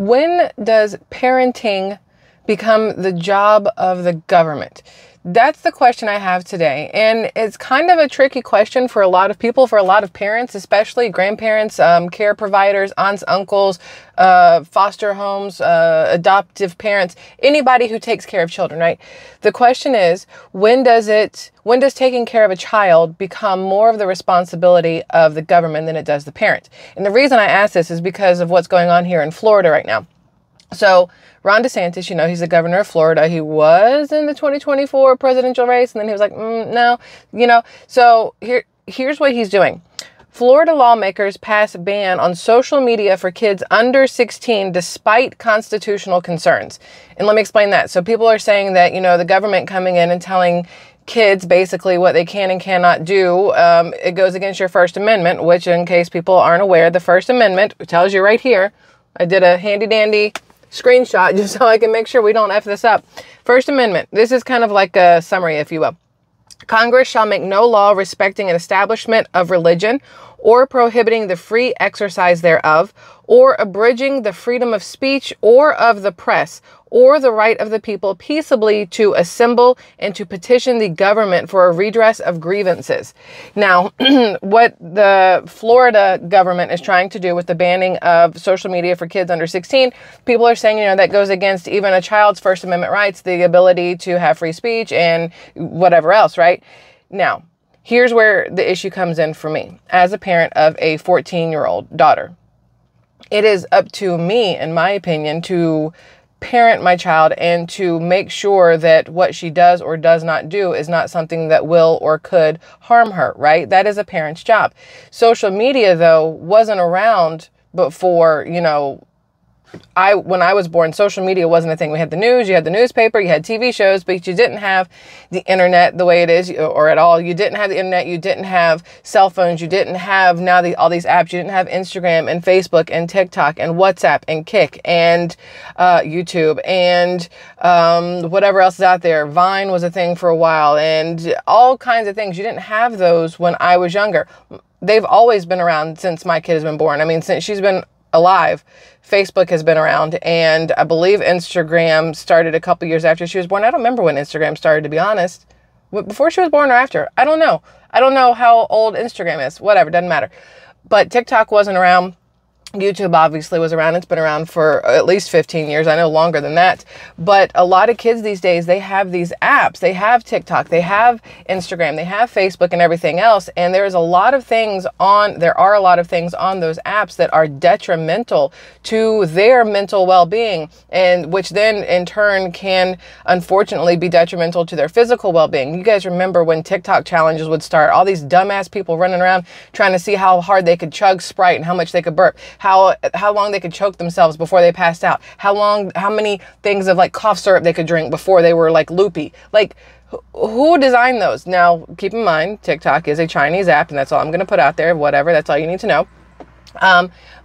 When does parenting become the job of the government? That's the question I have today. And it's kind of a tricky question for a lot of people, for a lot of parents, especially grandparents, care providers, aunts, uncles, foster homes, adoptive parents, anybody who takes care of children, right? The question is, when does taking care of a child become more of the responsibility of the government than it does the parent? And the reason I ask this is because of what's going on here in Florida right now. So Ron DeSantis, he's the governor of Florida. He was in the 2024 presidential race, and then he was like, no, So here's what he's doing. Florida lawmakers pass a ban on social media for kids under 16 despite constitutional concerns. And let me explain that. So people are saying that, the government coming in and telling kids basically what they can and cannot do, it goes against your First Amendment, which, in case people aren't aware, the First Amendment tells you right here. I did a handy dandy screenshot just so I can make sure we don't F this up. First Amendment. This is kind of like a summary, if you will. Congress shall make no law respecting an establishment of religion or prohibiting the free exercise thereof, or abridging the freedom of speech or of the press, or the right of the people peaceably to assemble and to petition the government for a redress of grievances. Now, what the Florida government is trying to do with the banning of social media for kids under 16, people are saying, that goes against even a child's First Amendment rights, the ability to have free speech and whatever else, right? Now, here's where the issue comes in for me as a parent of a 14-year-old daughter. It is up to me, in my opinion, to parent my child and to make sure that what she does or does not do is not something that will or could harm her, right? That is a parent's job. Social media, though, wasn't around before, when I was born, social media wasn't a thing. We had the news, you had the newspaper, you had TV shows, but you didn't have the internet the way it is, or at all. You didn't have the internet. You didn't have cell phones. You didn't have all these apps. You didn't have Instagram and Facebook and TikTok and WhatsApp and Kik and YouTube and whatever else is out there. Vine was a thing for a while and all kinds of things. You didn't have those when I was younger. They've always been around since my kid has been born. I mean, since she's been alive, Facebook has been around, and I believe Instagram started a couple years after she was born. I don't remember when Instagram started, to be honest. Before she was born or after? I don't know. I don't know how old Instagram is. Whatever, doesn't matter. But TikTok wasn't around. YouTube obviously was around. It's been around for at least 15 years. I know longer than that. But a lot of kids these days, they have these apps. They have TikTok. They have Instagram. They have Facebook and everything else. And there are a lot of things on those apps that are detrimental to their mental well-being, and which then in turn can unfortunately be detrimental to their physical well-being. You guys remember when TikTok challenges would start, all these dumbass people running around trying to see how hard they could chug Sprite and how much they could burp. How long they could choke themselves before they passed out, how many things of like cough syrup they could drink before they were like loopy. Like, who designed those? Now, keep in mind, TikTok is a Chinese app, and that's all I'm going to put out there. Whatever, that's all you need to know.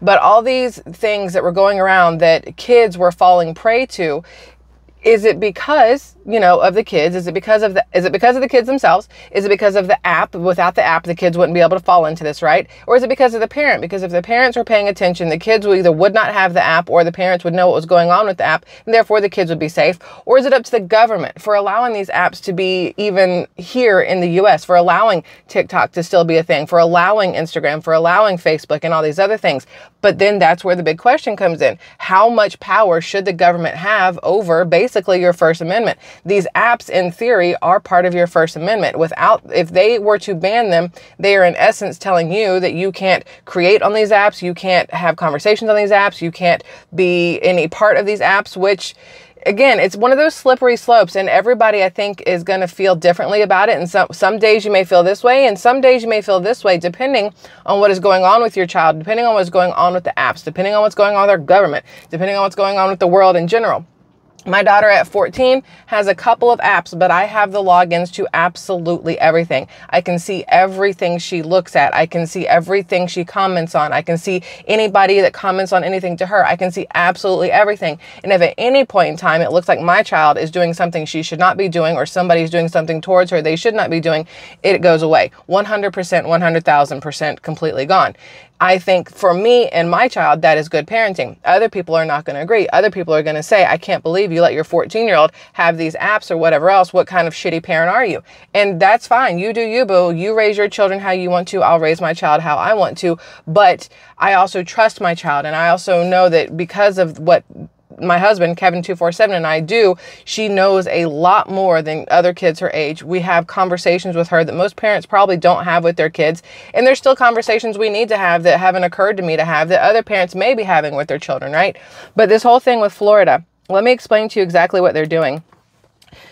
But all these things that were going around that kids were falling prey to, is it because, of the kids? Is it because of the kids themselves? Is it because of the app? Without the app, the kids wouldn't be able to fall into this, right? Or is it because of the parent? Because if the parents were paying attention, the kids would not have the app, or the parents would know what was going on with the app, and therefore the kids would be safe. Or is it up to the government for allowing these apps to be even here in the US, for allowing TikTok to still be a thing, for allowing Instagram, for allowing Facebook and all these other things? But then that's where the big question comes in. How much power should the government have over basically your First Amendment? These apps, in theory, are part of your First Amendment. If they were to ban them, they are in essence telling you that you can't create on these apps, you can't have conversations on these apps, you can't be any part of these apps, which, again, it's one of those slippery slopes, and everybody, I think, is going to feel differently about it. And some days you may feel this way, and some days you may feel this way, depending on what is going on with your child, depending on what's going on with the apps, depending on what's going on with our government, depending on what's going on with the world in general. My daughter at 14 has a couple of apps, but I have the logins to absolutely everything. I can see everything she looks at. I can see everything she comments on. I can see anybody that comments on anything to her. I can see absolutely everything. And if at any point in time it looks like my child is doing something she should not be doing, or somebody's doing something towards her they should not be doing, it goes away. 100%, 100,000% completely gone. I think for me and my child, that is good parenting. Other people are not going to agree. Other people are going to say, I can't believe you let your 14-year-old have these apps or whatever else. What kind of shitty parent are you? And that's fine. You do you, boo. You raise your children how you want to. I'll raise my child how I want to. But I also trust my child. And I also know that because of what my husband, Kevin 247, and I do, she knows a lot more than other kids her age. We have conversations with her that most parents probably don't have with their kids. And there's still conversations we need to have that haven't occurred to me to have that other parents may be having with their children, right? But this whole thing with Florida, let me explain to you exactly what they're doing.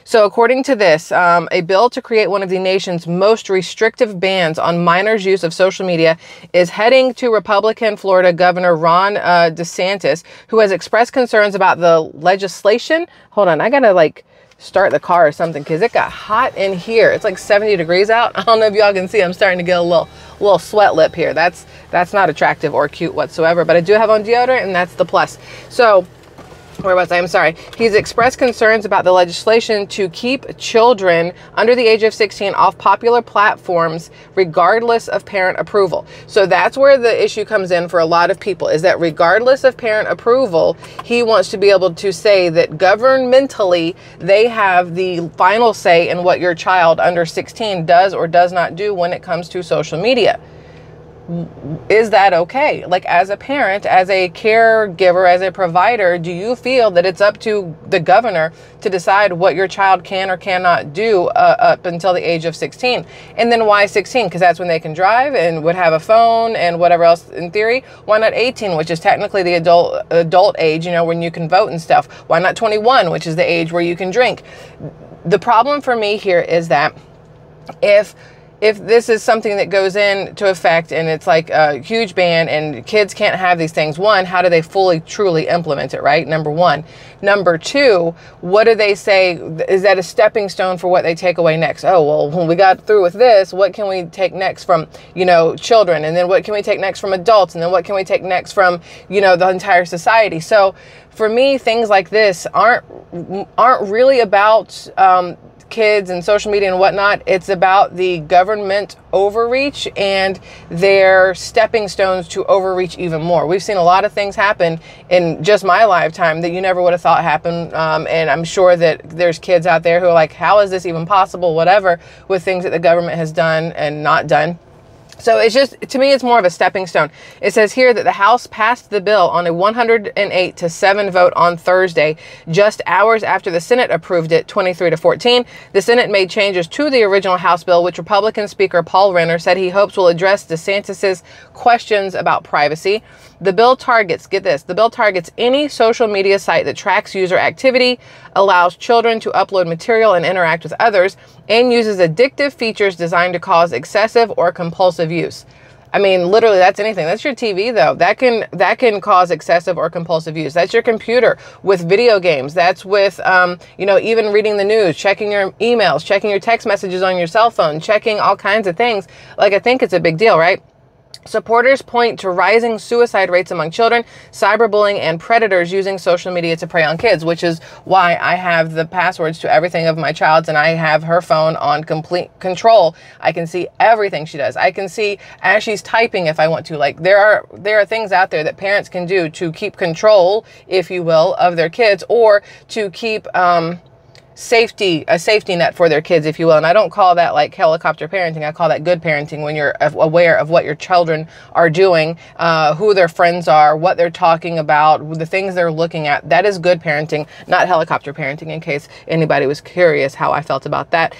So according to this, a bill to create one of the nation's most restrictive bans on minors' use of social media is heading to Republican Florida Governor Ron DeSantis, who has expressed concerns about the legislation. Hold on, I gotta like start the car or something because it got hot in here. It's like 70 degrees out. I don't know if y'all can see, I'm starting to get a little sweat lip here. That's not attractive or cute whatsoever, but I do have on deodorant, and that's the plus. So where was I? I'm sorry. He's expressed concerns about the legislation to keep children under the age of 16 off popular platforms, regardless of parent approval. So that's where the issue comes in for a lot of people, is that regardless of parent approval, he wants to be able to say that governmentally, they have the final say in what your child under 16 does or does not do when it comes to social media. Is that okay? Like, as a parent, as a caregiver, as a provider, do you feel that it's up to the governor to decide what your child can or cannot do up until the age of 16? And then why 16? Because that's when they can drive and would have a phone and whatever else in theory. Why not 18, which is technically the adult age, you know, when you can vote and stuff? Why not 21, which is the age where you can drink? The problem for me here is that if this is something that goes into effect and it's like a huge ban and kids can't have these things, one, how do they fully, truly implement it, right? Number one. Number two, what do they say? Is that a stepping stone for what they take away next? Oh, well, when we got through with this, what can we take next from, you know, children? And then what can we take next from adults? And then what can we take next from, you know, the entire society? So for me, things like this aren't really about, kids and social media and whatnot. It's about the government overreach and their stepping stones to overreach even more. We've seen a lot of things happen in just my lifetime that you never would have thought happened. And I'm sure that there's kids out there who are like, how is this even possible? Whatever, with things that the government has done and not done. So it's just, to me, it's more of a stepping stone. It says here that the House passed the bill on a 108-7 vote on Thursday, just hours after the Senate approved it 23-14. The Senate made changes to the original House bill, which Republican Speaker Paul Renner said he hopes will address DeSantis's questions about privacy. The bill targets, get this, the bill targets any social media site that tracks user activity, allows children to upload material and interact with others, and uses addictive features designed to cause excessive or compulsive use. I mean, literally, that's anything. That's your TV, though. That can cause excessive or compulsive use. That's your computer with video games. That's with, you know, even reading the news, checking your emails, checking your text messages on your cell phone, checking all kinds of things. Like, I think it's a big deal, right? Supporters point to rising suicide rates among children, cyberbullying, and predators using social media to prey on kids, which is why I have the passwords to everything of my child's, and I have her phone on complete control. I can see everything she does. I can see as she's typing if I want to. Like, there are things out there that parents can do to keep control, if you will, of their kids, or to keep a safety net for their kids, if you will. And I don't call that like helicopter parenting. I call that good parenting, when you're aware of what your children are doing, who their friends are, what they're talking about, the things they're looking at. That is good parenting, not helicopter parenting, in case anybody was curious how I felt about that.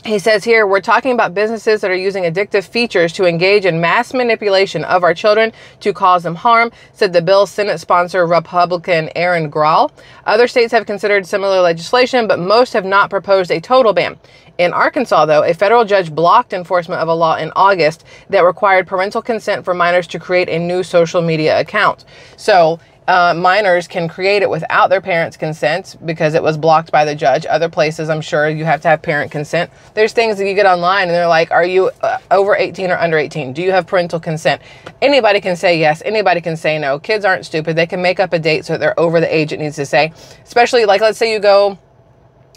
He says here, we're talking about businesses that are using addictive features to engage in mass manipulation of our children to cause them harm, said the bill's Senate sponsor, Republican Aaron Grahl. Other states have considered similar legislation, but most have not proposed a total ban. In Arkansas, though, a federal judge blocked enforcement of a law in August that required parental consent for minors to create a new social media account. So minors can create it without their parents' consent because it was blocked by the judge. Other places, I'm sure you have to have parent consent. There's things that you get online and they're like, are you over 18 or under 18? Do you have parental consent? Anybody can say yes. Anybody can say no. Kids aren't stupid. They can make up a date so that they're over the age it needs to say. Especially, like, let's say you go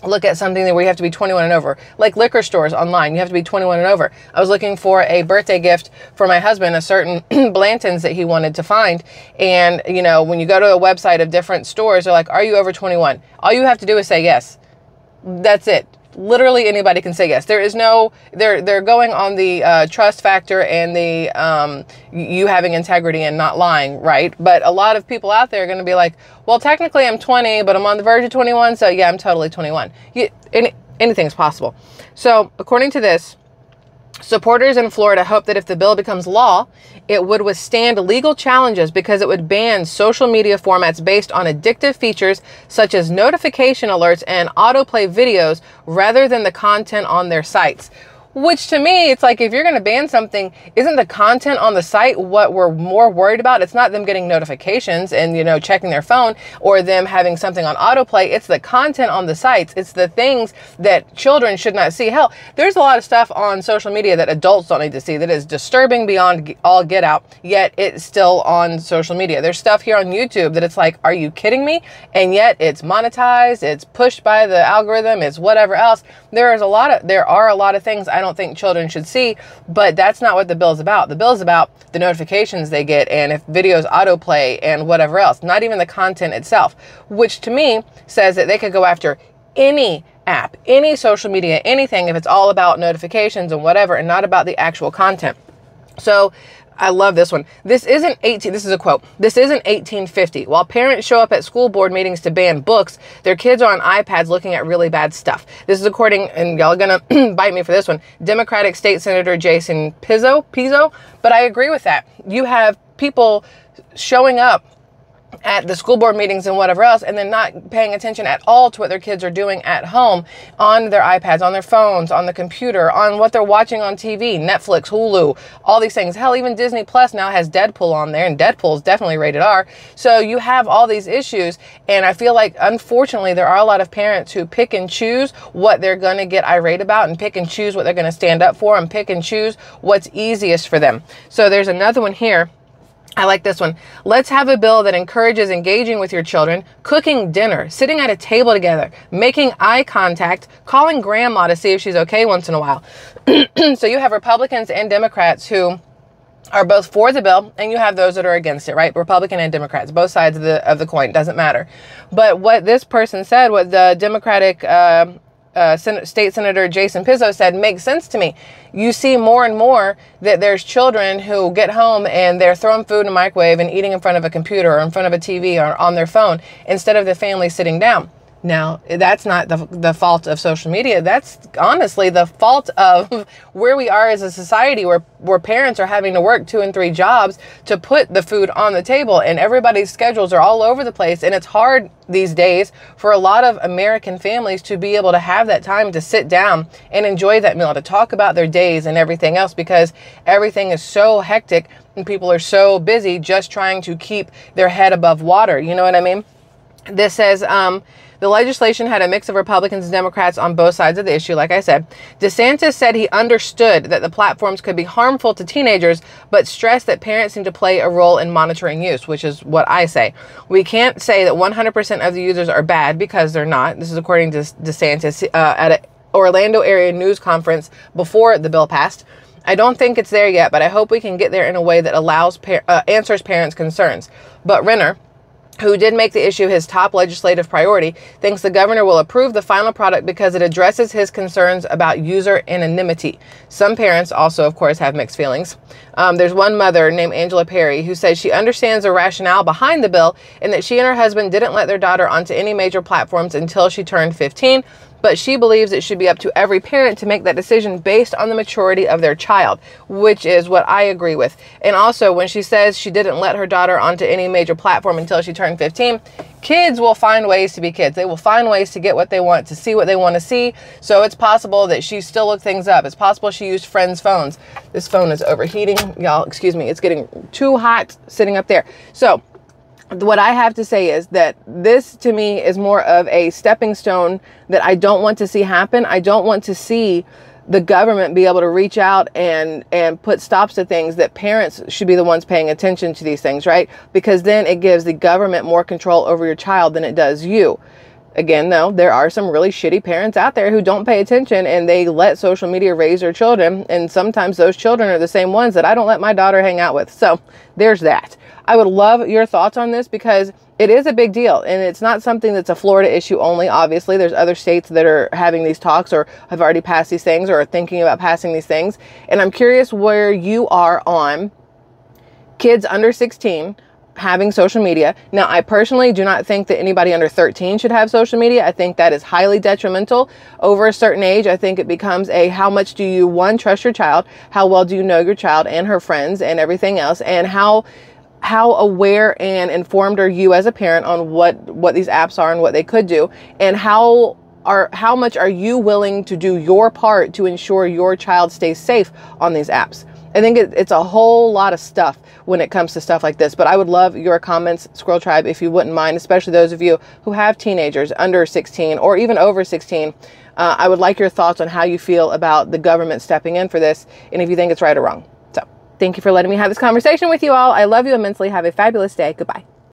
look at something where you have to be 21 and over, like liquor stores online. You have to be 21 and over. I was looking for a birthday gift for my husband, a certain Blanton's that he wanted to find. And, you know, when you go to a website of different stores, they're like, are you over 21? All you have to do is say yes. That's it. Literally anybody can say yes. There is no, they're going on the trust factor and the you having integrity and not lying, right? But a lot of people out there are going to be like, well, technically I'm 20, but I'm on the verge of 21, so yeah, I'm totally 21. Anything's possible. So according to this, supporters in Florida hope that if the bill becomes law, it would withstand legal challenges because it would ban social media formats based on addictive features such as notification alerts and autoplay videos rather than the content on their sites. Which to me, it's like, if you're going to ban something, isn't the content on the site what we're more worried about? It's not them getting notifications and, you know, checking their phone or them having something on autoplay. It's the content on the sites. It's the things that children should not see. Hell, there's a lot of stuff on social media that adults don't need to see that is disturbing beyond all get out, yet it's still on social media. There's stuff here on YouTube that it's like, are you kidding me? And yet it's monetized, it's pushed by the algorithm, it's whatever else. There are a lot of things I don't think children should see, but that's not what the bill's about. The bill's about the notifications they get and if videos autoplay and whatever else, not even the content itself, which to me says that they could go after any app, any social media, anything if it's all about notifications and whatever and not about the actual content. So I love this one. This is a quote. This isn't 1850. While parents show up at school board meetings to ban books, their kids are on iPads looking at really bad stuff. This is according, and y'all are gonna bite me for this one, Democratic State Senator Jason Pizzo. But I agree with that. You have people showing up at the school board meetings and whatever else, and then not paying attention at all to what their kids are doing at home on their iPads, on their phones, on the computer, on what they're watching on TV, Netflix, Hulu, all these things. Hell, even Disney Plus now has Deadpool on there, and Deadpool is definitely rated R. So you have all these issues, and I feel like, unfortunately, there are a lot of parents who pick and choose what they're going to get irate about and pick and choose what they're going to stand up for and pick and choose what's easiest for them. So there's another one here. I like this one. Let's have a bill that encourages engaging with your children, cooking dinner, sitting at a table together, making eye contact, calling grandma to see if she's okay once in a while. So you have Republicans and Democrats who are both for the bill, and you have those that are against it, right? Republican and Democrats, both sides of the coin, doesn't matter. But what this person said, what the Democratic State Senator Jason Pizzo said, makes sense to me. You see more and more that there's children who get home and they're throwing food in a microwave and eating in front of a computer or in front of a TV or on their phone instead of the family sitting down. Now, that's not the fault of social media. That's honestly the fault of where we are as a society where parents are having to work 2 and 3 jobs to put the food on the table, and everybody's schedules are all over the place. And it's hard these days for a lot of American families to be able to have that time to sit down and enjoy that meal, to talk about their days and everything else, because everything is so hectic and people are so busy just trying to keep their head above water. You know what I mean? This says, the legislation had a mix of Republicans and Democrats on both sides of the issue, like I said. DeSantis said he understood that the platforms could be harmful to teenagers, but stressed that parents need to play a role in monitoring use, which is what I say. We can't say that 100% of the users are bad, because they're not. This is according to DeSantis at an Orlando area news conference before the bill passed. I don't think it's there yet, but I hope we can get there in a way that answers parents' concerns. But Renner, who did make the issue his top legislative priority, thinks the governor will approve the final product because it addresses his concerns about user anonymity. Some parents also, of course, have mixed feelings. There's one mother named Angela Perry who says she understands the rationale behind the bill and that she and her husband didn't let their daughter onto any major platforms until she turned 15. But she believes it should be up to every parent to make that decision based on the maturity of their child, which is what I agree with. And also, when she says she didn't let her daughter onto any major platform until she turned 15, kids will find ways to be kids. They will find ways to get what they want, to see what they want to see. So it's possible that she still looked things up. It's possible she used friends' phones. This phone is overheating. Y'all, excuse me. It's getting too hot sitting up there. So what I have to say is that this, to me, is more of a stepping stone that I don't want to see happen. I don't want to see the government be able to reach out and put stops to things. That parents should be the ones paying attention to these things, right? Because then it gives the government more control over your child than it does you. Again, though, there are some really shitty parents out there who don't pay attention and they let social media raise their children. And sometimes those children are the same ones that I don't let my daughter hang out with. So there's that. I would love your thoughts on this because it is a big deal and it's not something that's a Florida issue only. Obviously, there's other states that are having these talks or have already passed these things or are thinking about passing these things. And I'm curious where you are on kids under 16 having social media. Now, I personally do not think that anybody under 13 should have social media. I think that is highly detrimental. Over a certain age, I think it becomes a how much do you, one, trust your child? How well do you know your child and her friends and everything else? And how aware and informed are you as a parent on what these apps are and what they could do? And how much are you willing to do your part to ensure your child stays safe on these apps? I think it's a whole lot of stuff when it comes to stuff like this, but I would love your comments, Squirrel Tribe, if you wouldn't mind, especially those of you who have teenagers under 16 or even over 16. I would like your thoughts on how you feel about the government stepping in for this and if you think it's right or wrong. So thank you for letting me have this conversation with you all. I love you immensely. Have a fabulous day. Goodbye.